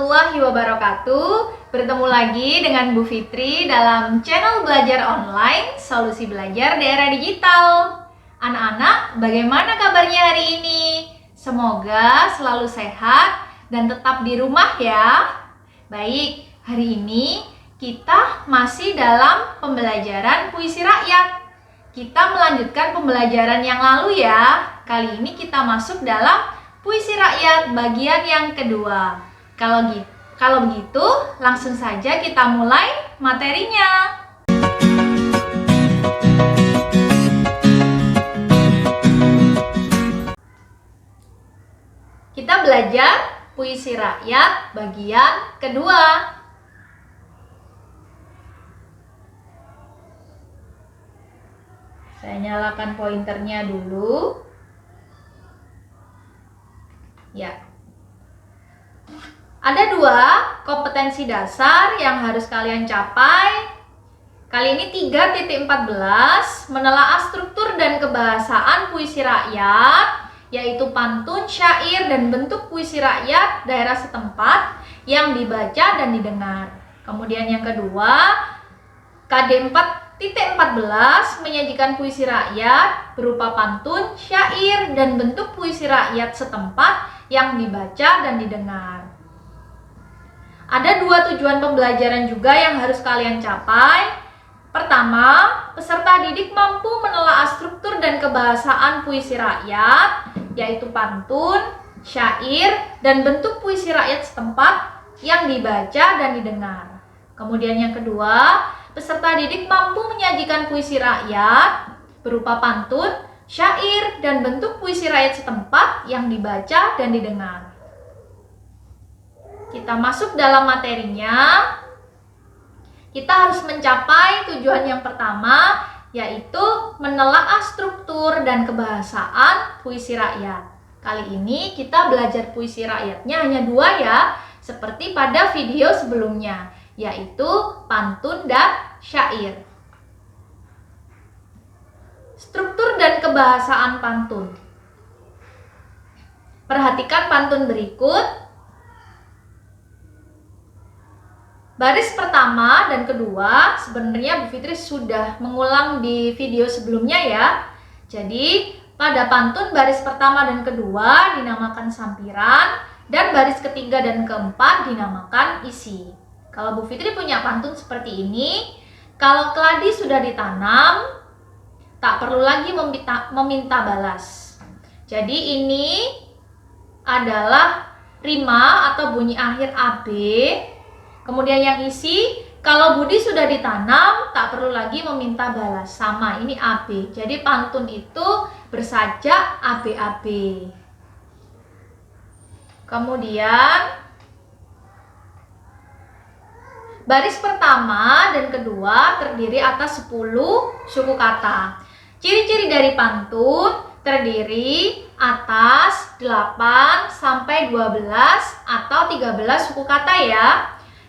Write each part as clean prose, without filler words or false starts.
warahmatullahi wabarakatuh. Bertemu lagi dengan Bu Fitri dalam channel Belajar Online, Solusi Belajar di Era Digital. Anak-anak, bagaimana kabarnya hari ini? Semoga selalu sehat dan tetap di rumah ya. Baik, hari ini kita masih dalam pembelajaran puisi rakyat. Kita melanjutkan pembelajaran yang lalu ya. Kali ini kita masuk dalam puisi rakyat bagian yang kedua. Kalau begitu, langsung saja kita mulai materinya. Kita belajar puisi rakyat bagian kedua. Saya nyalakan pointernya dulu. Ya. Ada dua kompetensi dasar yang harus kalian capai. Kali ini 3.14 menelaah struktur dan kebahasaan puisi rakyat, yaitu pantun, syair, dan bentuk puisi rakyat daerah setempat yang dibaca dan didengar. Kemudian yang kedua, KD 4.14 menyajikan puisi rakyat berupa pantun, syair, dan bentuk puisi rakyat setempat yang dibaca dan didengar. Ada dua tujuan pembelajaran juga yang harus kalian capai. Pertama, peserta didik mampu menelaah struktur dan kebahasaan puisi rakyat, yaitu pantun, syair, dan bentuk puisi rakyat setempat yang dibaca dan didengar. Kemudian yang kedua, peserta didik mampu menyajikan puisi rakyat berupa pantun, syair, dan bentuk puisi rakyat setempat yang dibaca dan didengar. Kita masuk dalam materinya. Kita harus mencapai tujuan yang pertama, yaitu menelaah struktur dan kebahasaan puisi rakyat. Kali ini kita belajar puisi rakyatnya hanya dua ya, seperti pada video sebelumnya, yaitu pantun dan syair. Struktur dan kebahasaan pantun. Perhatikan pantun berikut. Baris pertama dan kedua sebenarnya Bu Fitri sudah mengulang di video sebelumnya ya. Jadi pada pantun baris pertama dan kedua dinamakan sampiran, dan baris ketiga dan keempat dinamakan isi. Kalau Bu Fitri punya pantun seperti ini, kalau keladi sudah ditanam, tak perlu lagi meminta balas. Jadi ini adalah rima atau bunyi akhir AB. Kemudian yang isi, kalau budi sudah ditanam, tak perlu lagi meminta balas. Sama, ini AB. Jadi pantun itu bersajak AB-AB. Kemudian baris pertama dan kedua terdiri atas 10 suku kata. Ciri-ciri dari pantun terdiri atas 8 sampai 12 atau 13 suku kata ya.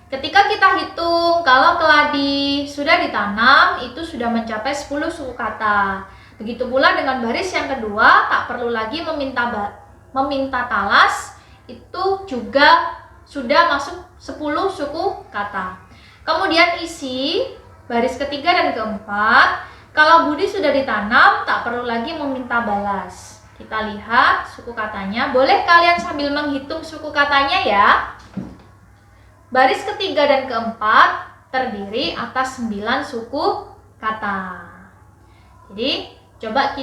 Ketika kita hitung kalau keladi sudah ditanam, itu sudah mencapai 10 suku kata. Begitu pula dengan baris yang kedua, tak perlu lagi meminta talas, itu juga sudah masuk 10 suku kata. Kemudian isi, baris ketiga dan keempat, kalau budi sudah ditanam, tak perlu lagi meminta balas. Kita lihat suku katanya. Boleh kalian sambil menghitung suku katanya ya. Baris ketiga dan keempat terdiri atas 9 suku kata. Jadi coba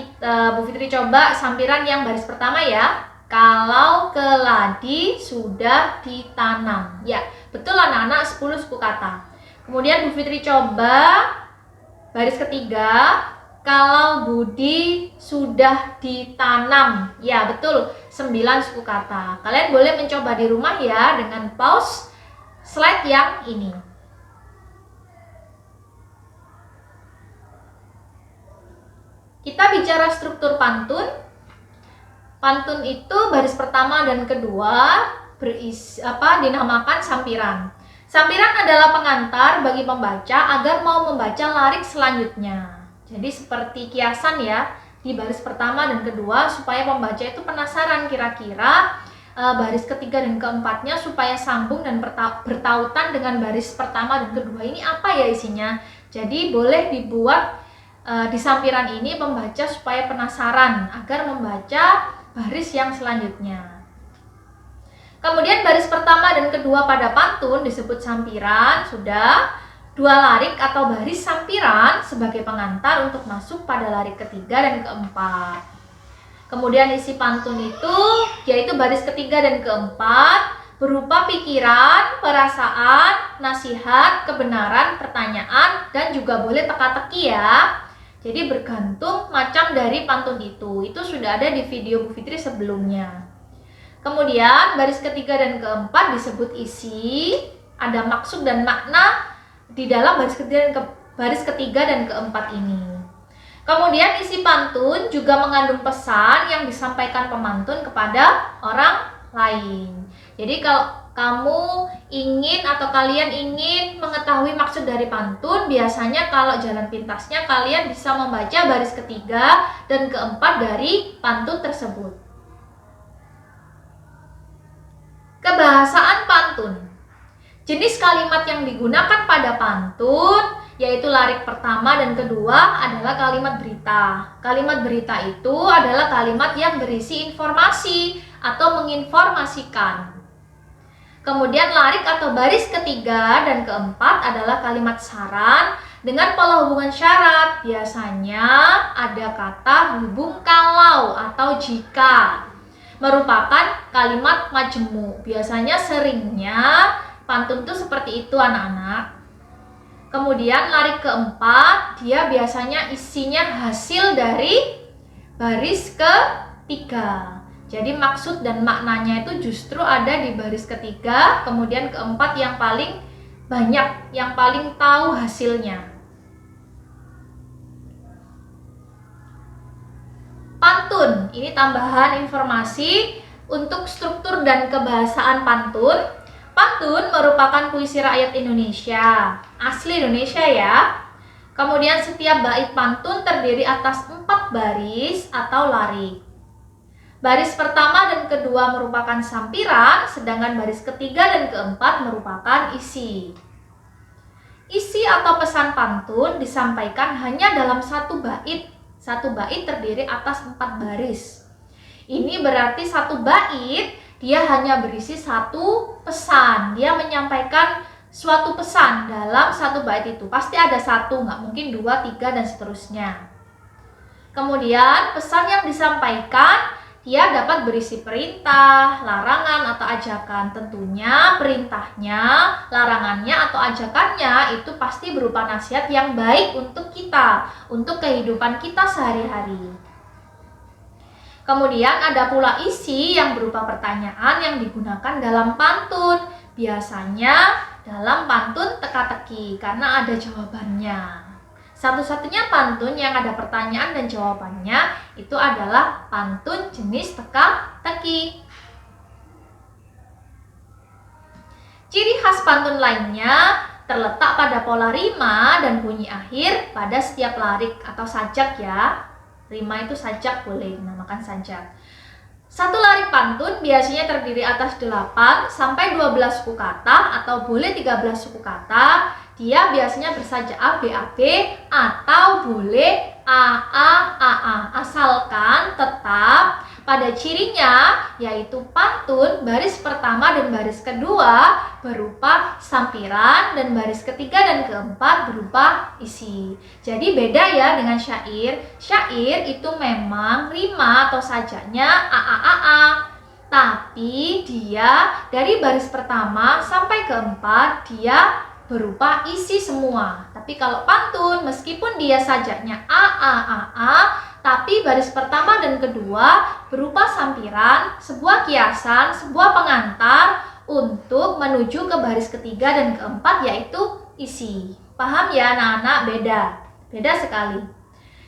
Bu Fitri coba sampiran yang baris pertama ya. Kalau keladi sudah ditanam. Ya, betul anak-anak, 10 suku kata. Kemudian Bu Fitri coba baris ketiga, kalau budi sudah ditanam. Ya, betul, 9 suku kata. Kalian boleh mencoba di rumah ya dengan pause slide yang ini. Kita bicara struktur pantun. Pantun itu baris pertama dan kedua dinamakan sampiran. Sampiran adalah pengantar bagi pembaca agar mau membaca larik selanjutnya. Jadi seperti kiasan ya, di baris pertama dan kedua supaya pembaca itu penasaran kira-kira baris ketiga dan keempatnya supaya sambung dan bertautan dengan baris pertama dan kedua. Ini apa ya isinya? Jadi boleh dibuat di sampiran ini pembaca supaya penasaran agar membaca baris yang selanjutnya. Kemudian baris pertama dan kedua pada pantun disebut sampiran. Sudah. Dua larik atau baris sampiran sebagai pengantar untuk masuk pada larik ketiga dan keempat. Kemudian isi pantun itu yaitu baris ketiga dan keempat berupa pikiran, perasaan, nasihat, kebenaran, pertanyaan, dan juga boleh teka-teki ya. Jadi bergantung macam dari pantun itu. Itu sudah ada di video Bu Fitri sebelumnya. Kemudian baris ketiga dan keempat disebut isi, ada maksud dan makna di dalam baris ketiga dan keempat ini. Kemudian isi pantun juga mengandung pesan yang disampaikan pemantun kepada orang lain. Jadi kalau kamu ingin atau kalian ingin mengetahui maksud dari pantun, biasanya kalau jalan pintasnya kalian bisa membaca baris ketiga dan keempat dari pantun tersebut. Kebahasaan pantun. Jenis kalimat yang digunakan pada pantun yaitu larik pertama dan kedua adalah kalimat berita. Kalimat berita itu adalah kalimat yang berisi informasi atau menginformasikan. Kemudian larik atau baris ketiga dan keempat adalah kalimat saran dengan pola hubungan syarat. Biasanya ada kata hubung kalau atau jika. Merupakan kalimat majemuk. Biasanya seringnya pantun itu seperti itu anak-anak. Kemudian larik keempat, dia biasanya isinya hasil dari baris ketiga. Jadi maksud dan maknanya itu justru ada di baris ketiga, kemudian keempat yang paling banyak, yang paling tahu hasilnya. Pantun, ini tambahan informasi untuk struktur dan kebahasaan pantun. Pantun merupakan puisi rakyat Indonesia, asli Indonesia ya. Kemudian setiap bait pantun terdiri atas 4 baris atau larik. Baris pertama dan kedua merupakan sampiran, sedangkan baris ketiga dan keempat merupakan isi. Isi atau pesan pantun disampaikan hanya dalam satu bait. Satu bait terdiri atas 4 baris. Ini berarti satu bait dia hanya berisi satu pesan. Dia menyampaikan suatu pesan dalam satu bait itu. Pasti ada satu, nggak mungkin 2, 3, dan seterusnya. Kemudian pesan yang disampaikan dia dapat berisi perintah, larangan, atau ajakan. Tentunya perintahnya, larangannya, atau ajakannya itu pasti berupa nasihat yang baik untuk kita, untuk kehidupan kita sehari-hari. Kemudian ada pula isi yang berupa pertanyaan yang digunakan dalam pantun. Biasanya dalam pantun teka-teki karena ada jawabannya. Satu-satunya pantun yang ada pertanyaan dan jawabannya itu adalah pantun jenis teka-teki. Ciri khas pantun lainnya terletak pada pola rima dan bunyi akhir pada setiap larik atau sajak ya. Rima itu sajak, boleh dinamakan sajak. Satu larik pantun biasanya terdiri atas 8 sampai 12 suku kata atau boleh 13 suku kata. Dia biasanya bersajak A, B, A, B atau boleh A, A, A, A. Asalkan tetap pada cirinya yaitu pantun baris pertama dan baris kedua berupa sampiran dan baris ketiga dan keempat berupa isi. Jadi beda ya dengan syair. Syair itu memang rima atau sajaknya A, A, A, A. Tapi dia dari baris pertama sampai keempat dia berupa isi semua. Tapi kalau pantun meskipun dia sajaknya A, A, A, A, tapi baris pertama dan kedua berupa sampiran, sebuah kiasan, sebuah pengantar untuk menuju ke baris ketiga dan keempat yaitu isi. Paham ya anak-anak? Beda sekali.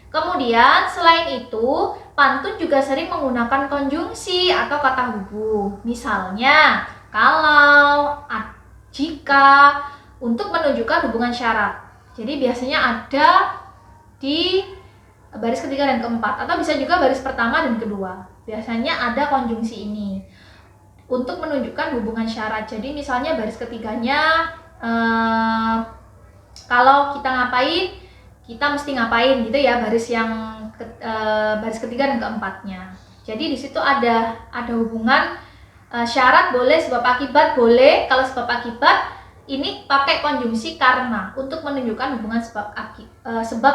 Kemudian selain itu, pantun juga sering menggunakan konjungsi atau kata hubung. Misalnya, kalau, jika, untuk menunjukkan hubungan syarat. Jadi biasanya ada di baris ketiga dan keempat atau bisa juga baris pertama dan kedua. Biasanya ada konjungsi ini. untuk menunjukkan hubungan syarat. Jadi misalnya baris ketiganya kalau kita ngapain, kita mesti ngapain gitu ya, baris ketiga dan keempatnya. Jadi di situ ada hubungan syarat boleh, sebab akibat boleh. Kalau sebab akibat ini pakai konjungsi karena untuk menunjukkan hubungan sebab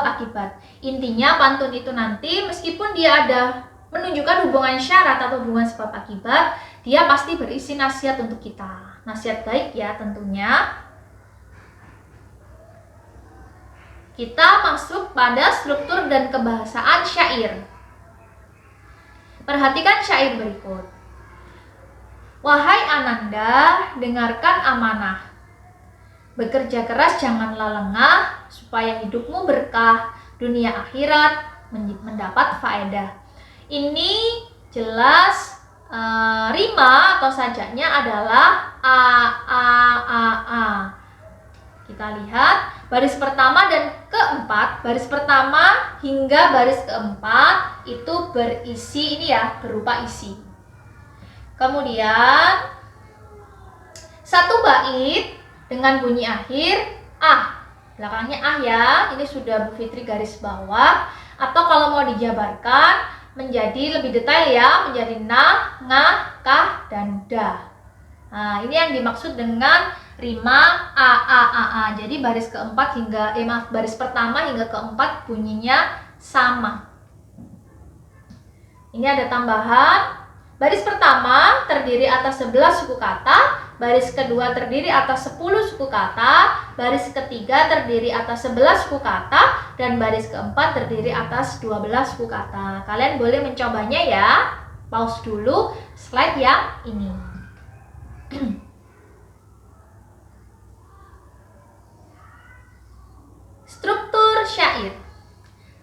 akibat. Intinya pantun itu nanti meskipun dia ada menunjukkan hubungan syarat atau hubungan sebab akibat, dia pasti berisi nasihat untuk kita. Nasihat baik ya tentunya. Kita masuk pada struktur dan kebahasaan syair. Perhatikan syair berikut. Wahai Ananda, dengarkan amanah. Bekerja keras janganlah lengah, supaya hidupmu berkah, dunia akhirat mendapat faedah. Ini jelas rima atau sajaknya adalah a. Kita lihat baris pertama dan keempat. Baris pertama hingga baris keempat itu berisi ini ya, berupa isi. Kemudian satu bait dengan bunyi akhir belakangnya ya. Ini sudah Bu Fitri garis bawah. Atau kalau mau dijabarkan menjadi lebih detail ya, menjadi nah, ngah, kah, dan dah. Nah, ini yang dimaksud dengan rima a. Jadi baris pertama hingga keempat bunyinya sama. Ini ada tambahan. Baris pertama terdiri atas 11 suku kata, baris kedua terdiri atas 10 suku kata, baris ketiga terdiri atas 11 suku kata, dan baris keempat terdiri atas 12 suku kata. Kalian boleh mencobanya ya. Pause dulu slide yang ini. Struktur syair.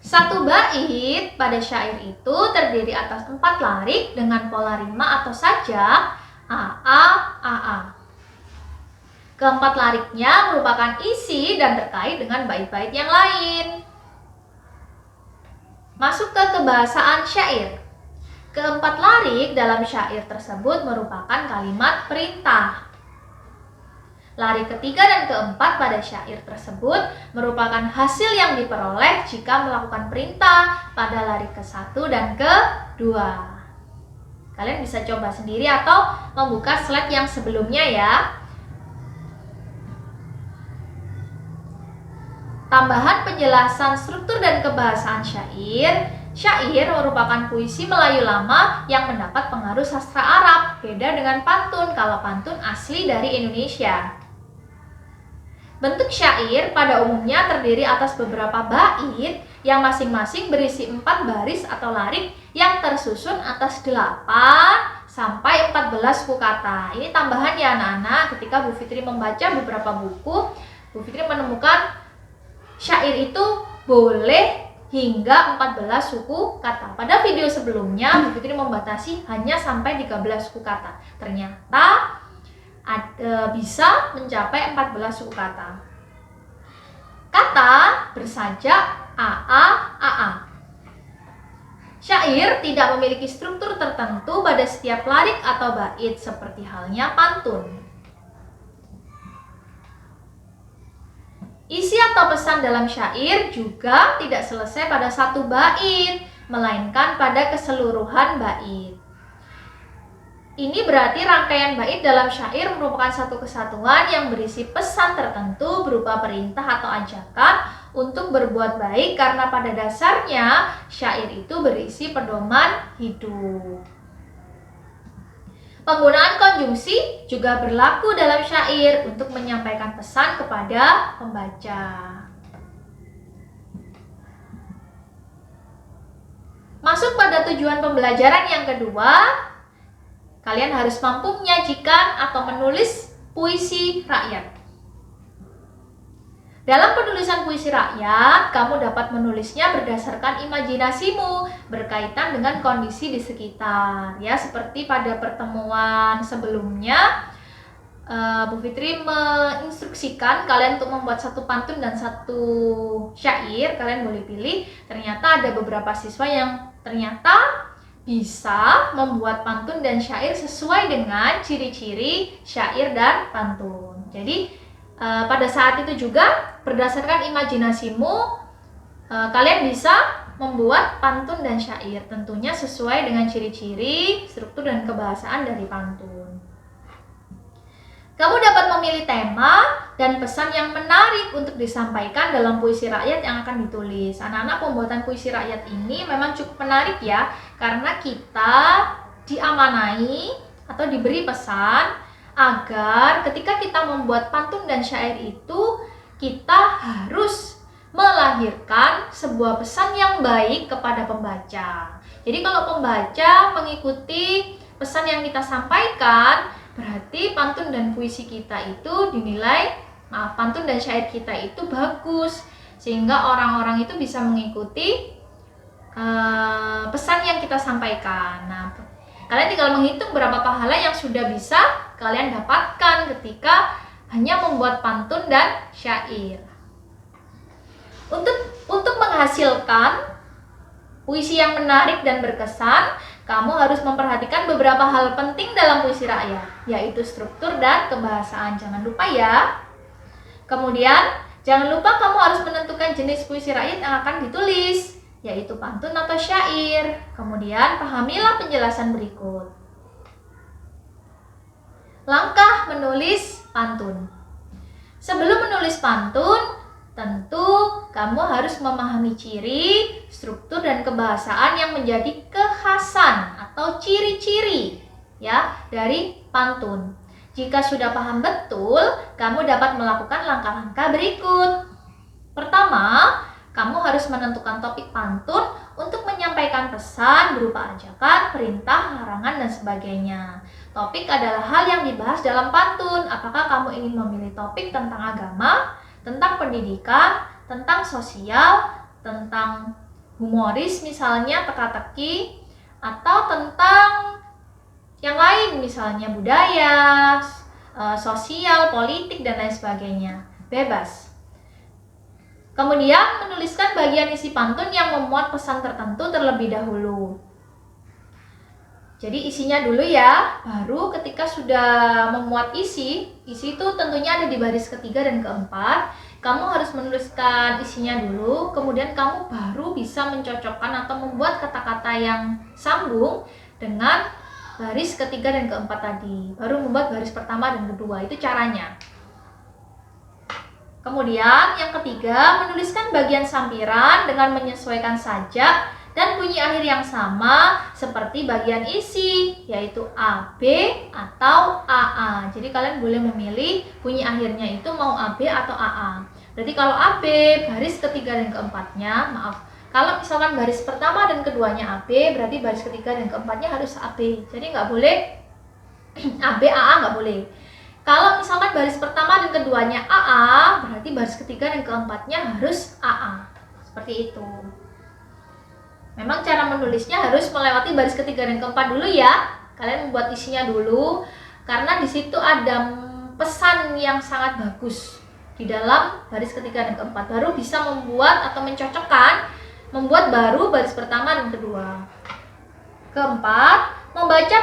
Satu bait pada syair itu terdiri atas 4 larik dengan pola rima atau sajak a. Keempat lariknya merupakan isi dan terkait dengan bait-bait yang lain. Masuk ke kebahasaan syair. Keempat larik dalam syair tersebut merupakan kalimat perintah. Larik ketiga dan keempat pada syair tersebut merupakan hasil yang diperoleh jika melakukan perintah pada larik ke-1 dan ke-2. Kalian bisa coba sendiri atau membuka slide yang sebelumnya ya. Tambahan penjelasan struktur dan kebahasaan syair. Syair merupakan puisi Melayu lama yang mendapat pengaruh sastra Arab. Beda dengan pantun, kalau pantun asli dari Indonesia. Bentuk syair pada umumnya terdiri atas beberapa bait yang masing-masing berisi 4 baris atau larik yang tersusun atas 8 sampai 14 suku kata. Ini tambahan ya anak-anak, ketika Bu Fitri membaca beberapa buku, Bu Fitri menemukan syair itu boleh hingga 14 suku kata. Pada video sebelumnya Bu Fitri membatasi hanya sampai 13 suku kata. Ternyata bisa mencapai 14 suku kata. Kata bersajak a. Syair tidak memiliki struktur tertentu pada setiap larik atau bait seperti halnya pantun. Isi atau pesan dalam syair juga tidak selesai pada satu bait, melainkan pada keseluruhan bait. Ini berarti rangkaian bait dalam syair merupakan satu kesatuan yang berisi pesan tertentu berupa perintah atau ajakan untuk berbuat baik, karena pada dasarnya syair itu berisi pedoman hidup. Penggunaan konjungsi juga berlaku dalam syair untuk menyampaikan pesan kepada pembaca. Masuk pada tujuan pembelajaran yang kedua, kalian harus mampu menyajikan atau menulis puisi rakyat. Dalam penulisan puisi rakyat, kamu dapat menulisnya berdasarkan imajinasimu, berkaitan dengan kondisi di sekitar. Ya, seperti pada pertemuan sebelumnya, Bu Fitri menginstruksikan kalian untuk membuat satu pantun dan satu syair. Kalian boleh pilih. Ternyata ada beberapa siswa yang ternyata bisa membuat pantun dan syair sesuai dengan ciri-ciri syair dan pantun. Jadi pada saat itu juga berdasarkan imajinasimu kalian bisa membuat pantun dan syair, tentunya sesuai dengan ciri-ciri, struktur dan kebahasaan dari pantun. Kamu dapat memilih tema dan pesan yang menarik untuk disampaikan dalam puisi rakyat yang akan ditulis. Anak-anak, pembuatan puisi rakyat ini memang cukup menarik ya, karena kita diamanai atau diberi pesan agar ketika kita membuat pantun dan syair itu, kita harus melahirkan sebuah pesan yang baik kepada pembaca. Jadi kalau pembaca mengikuti pesan yang kita sampaikan, berarti pantun dan puisi kita itu pantun dan syair kita itu bagus, sehingga orang-orang itu bisa mengikuti pesan yang kita sampaikan. Nah, kalian tinggal menghitung berapa pahala yang sudah bisa kalian dapatkan ketika hanya membuat pantun dan syair. Untuk menghasilkan puisi yang menarik dan berkesan, kamu harus memperhatikan beberapa hal penting dalam puisi rakyat, yaitu struktur dan kebahasaan. Jangan lupa ya. Kemudian, jangan lupa kamu harus menentukan jenis puisi rakyat yang akan ditulis, yaitu pantun atau syair. Kemudian, pahamilah penjelasan berikut. Langkah menulis pantun. Sebelum menulis pantun, tentu kamu harus memahami ciri, struktur dan kebahasaan yang menjadi kekhasan atau ciri-ciri ya dari pantun. Jika sudah paham betul, kamu dapat melakukan langkah-langkah berikut. Pertama, kamu harus menentukan topik pantun untuk menyampaikan pesan berupa ajakan, perintah, larangan, dan sebagainya. Topik adalah hal yang dibahas dalam pantun. Apakah kamu ingin memilih topik tentang agama, tentang pendidikan, tentang sosial, tentang humoris misalnya teka-teki, atau tentang yang lain misalnya budaya, sosial, politik, dan lain sebagainya. Bebas. Kemudian menuliskan bagian isi pantun yang memuat pesan tertentu terlebih dahulu. Jadi isinya dulu ya, baru ketika sudah memuat isi itu tentunya ada di baris ketiga dan keempat. Kamu harus menuliskan isinya dulu, kemudian kamu baru bisa mencocokkan atau membuat kata-kata yang sambung dengan baris ketiga dan keempat tadi. Baru membuat baris pertama dan kedua, itu caranya. Kemudian yang ketiga, menuliskan bagian sampiran dengan menyesuaikan sajak dan bunyi akhir yang sama seperti bagian isi, yaitu AB atau AA. Jadi kalian boleh memilih bunyi akhirnya itu mau AB atau AA. Berarti kalau AB, baris ketiga dan keempatnya, kalau misalkan baris pertama dan keduanya AB, berarti baris ketiga dan keempatnya harus AB. Jadi nggak boleh AB, AA nggak boleh. Kalau misalkan baris pertama dan keduanya AA, berarti baris ketiga dan keempatnya harus AA. Seperti itu. Memang cara menulisnya harus melewati baris ketiga dan keempat dulu ya. Kalian membuat isinya dulu, karena di situ ada pesan yang sangat bagus di dalam baris ketiga dan keempat. Baru bisa membuat atau mencocokkan, membuat baru baris pertama dan kedua. Keempat, membaca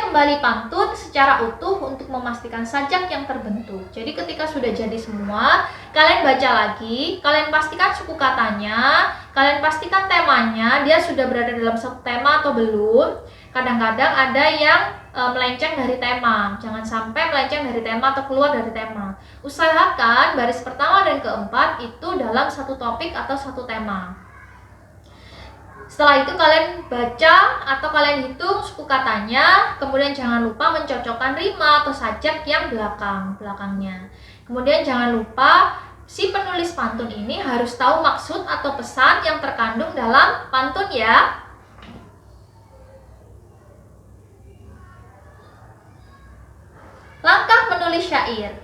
kembali pantun secara utuh untuk memastikan sajak yang terbentuk. Jadi ketika sudah jadi semua, kalian baca lagi, kalian pastikan suku katanya, kalian pastikan temanya, dia sudah berada dalam satu tema atau belum. Kadang-kadang ada yang melenceng dari tema, jangan sampai melenceng dari tema atau keluar dari tema. Usahakan baris pertama dan keempat itu dalam satu topik atau satu tema. Setelah itu kalian baca atau kalian hitung suku katanya, kemudian jangan lupa mencocokkan rima atau sajak yang belakangnya. Kemudian jangan lupa si penulis pantun ini harus tahu maksud atau pesan yang terkandung dalam pantun ya. Langkah menulis syair.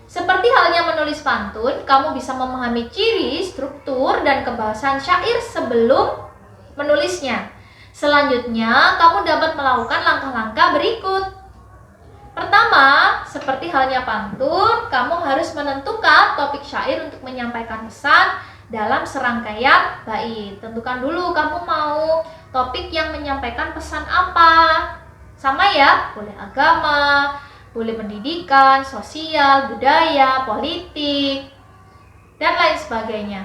Seperti halnya menulis pantun, kamu bisa memahami ciri, struktur, dan kebahasaan syair sebelum menulisnya. Selanjutnya, kamu dapat melakukan langkah-langkah berikut. Pertama, seperti halnya pantun, kamu harus menentukan topik syair untuk menyampaikan pesan dalam serangkaian bait. Tentukan dulu kamu mau topik yang menyampaikan pesan apa. Sama ya, boleh agama, boleh pendidikan, sosial, budaya, politik, dan lain sebagainya.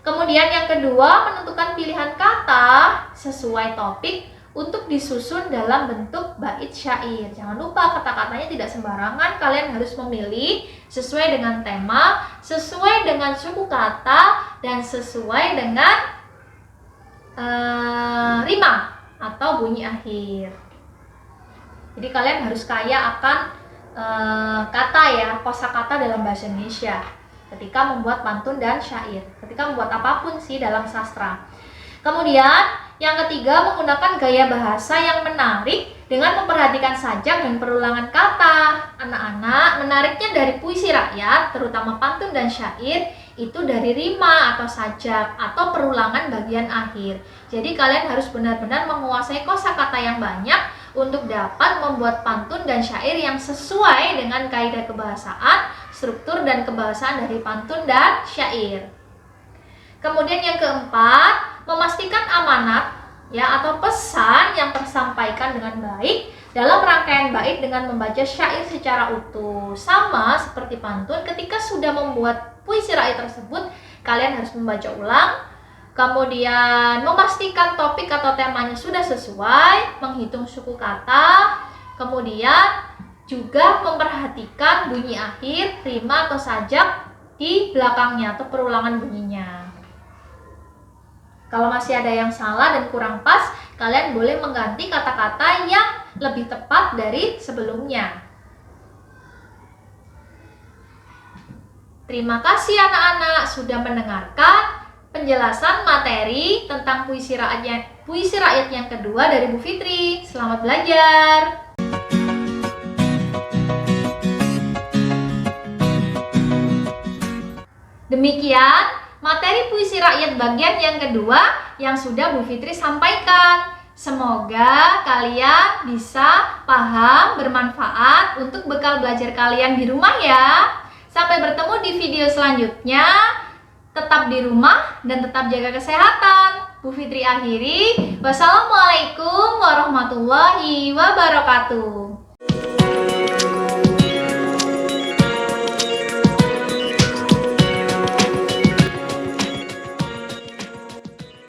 Kemudian yang kedua, menentukan pilihan kata sesuai topik untuk disusun dalam bentuk bait syair. Jangan lupa kata-katanya tidak sembarangan, kalian harus memilih sesuai dengan tema, sesuai dengan suku kata, dan sesuai dengan rima atau bunyi akhir. Jadi kalian harus kaya akan kata ya, kosakata dalam bahasa Indonesia ketika membuat pantun dan syair, ketika membuat apapun sih dalam sastra. Kemudian yang ketiga, menggunakan gaya bahasa yang menarik dengan memperhatikan sajak dan perulangan kata. Anak-anak, menariknya dari puisi rakyat, terutama pantun dan syair, itu dari rima atau sajak atau perulangan bagian akhir. Jadi kalian harus benar-benar menguasai kosakata yang banyak untuk dapat membuat pantun dan syair yang sesuai dengan kaidah kebahasaan, struktur dan kebahasaan dari pantun dan syair. Kemudian yang keempat, memastikan amanat ya atau pesan yang tersampaikan dengan baik dalam rangkaian bait dengan membaca syair secara utuh. Sama seperti pantun, ketika sudah membuat puisi rakyat tersebut, kalian harus membaca ulang, kemudian memastikan topik atau temanya sudah sesuai, menghitung suku kata, kemudian juga memperhatikan bunyi akhir, rima atau sajak di belakangnya atau perulangan bunyinya. Kalau masih ada yang salah dan kurang pas, kalian boleh mengganti kata-kata yang lebih tepat dari sebelumnya. Terima kasih anak-anak sudah mendengarkan penjelasan materi tentang puisi rakyat yang kedua dari Bu Fitri. Selamat belajar. Demikian materi puisi rakyat bagian yang kedua yang sudah Bu Fitri sampaikan. Semoga kalian bisa paham, bermanfaat untuk bekal belajar kalian di rumah ya. Sampai bertemu di video selanjutnya. Tetap di rumah dan tetap jaga kesehatan. Bu Fitri akhiri. Wassalamualaikum warahmatullahi wabarakatuh.